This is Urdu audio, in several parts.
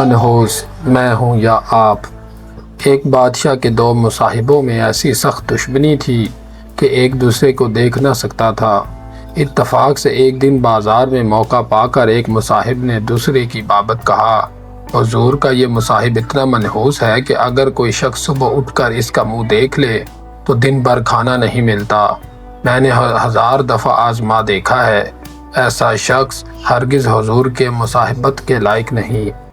منحوس میں ہوں یا آپ۔ ایک بادشاہ کے دو مصاحبوں میں ایسی سخت دشمنی تھی کہ ایک دوسرے کو دیکھ نہ سکتا تھا۔ اتفاق سے ایک دن بازار میں موقع پا کر ایک مصاحب نے دوسرے کی بابت کہا، حضور کا یہ مصاحب اتنا منحوس ہے کہ اگر کوئی شخص صبح اٹھ کر اس کا منہ دیکھ لے تو دن بھر کھانا نہیں ملتا۔ میں نے 1000 دفعہ آزما دیکھا ہے، ایسا شخص ہرگز حضور کے مصاحبت کے لائق نہیں۔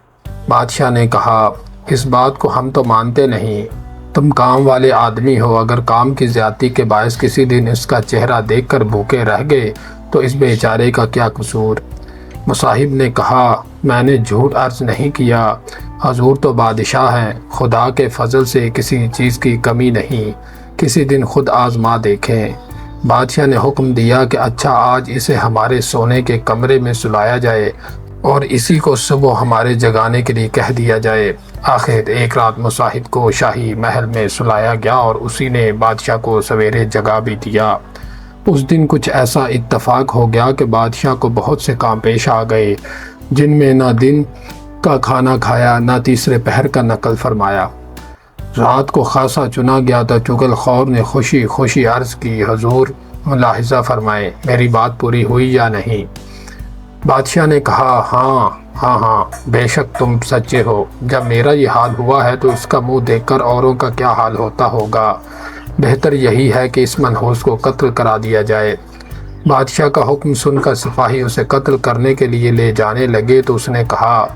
بادشاہ نے کہا، اس بات کو ہم تو مانتے نہیں، تم کام والے آدمی ہو، اگر کام کی زیادتی کے باعث کسی دن اس کا چہرہ دیکھ کر بھوکے رہ گئے تو اس بیچارے کا کیا قصور؟ مصاحب نے کہا، میں نے جھوٹ عرض نہیں کیا، حضور تو بادشاہ ہیں، خدا کے فضل سے کسی چیز کی کمی نہیں، کسی دن خود آزما دیکھیں۔ بادشاہ نے حکم دیا کہ اچھا، آج اسے ہمارے سونے کے کمرے میں سلایا جائے اور اسی کو صبح ہمارے جگانے کے لیے کہہ دیا جائے۔ آخر ایک رات مصاحب کو شاہی محل میں سلایا گیا اور اسی نے بادشاہ کو سویرے جگا بھی دیا۔ اس دن کچھ ایسا اتفاق ہو گیا کہ بادشاہ کو بہت سے کام پیش آ گئے، جن میں نہ دن کا کھانا کھایا نہ تیسرے پہر کا نقل فرمایا۔ رات کو خاصا چنا گیا تو چغل خور نے خوشی خوشی عرض کی، حضور ملاحظہ فرمائیں، میری بات پوری ہوئی یا نہیں؟ بادشاہ نے کہا، ہاں، بے شک تم سچے ہو، جب میرا یہ حال ہوا ہے تو اس کا منہ دیکھ کر اوروں کا کیا حال ہوتا ہوگا، بہتر یہی ہے کہ اس منحوس کو قتل کرا دیا جائے۔ بادشاہ کا حکم سن کر سپاہی اسے قتل کرنے کے لیے لے جانے لگے تو اس نے کہا،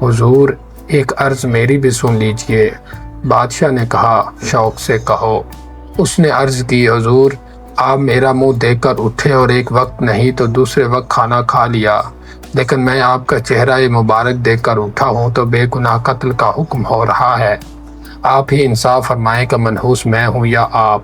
حضور ایک عرض میری بھی سن لیجئے۔ بادشاہ نے کہا، شوق سے کہو۔ اس نے عرض کی، حضور آپ میرا منہ دیکھ کر اٹھے اور ایک وقت نہیں تو دوسرے وقت کھانا کھا لیا، لیکن میں آپ کا چہرہ مبارک دیکھ کر اٹھا ہوں تو بے گناہ قتل کا حکم ہو رہا ہے۔ آپ ہی انصاف فرمائیں کہ منحوس میں ہوں یا آپ۔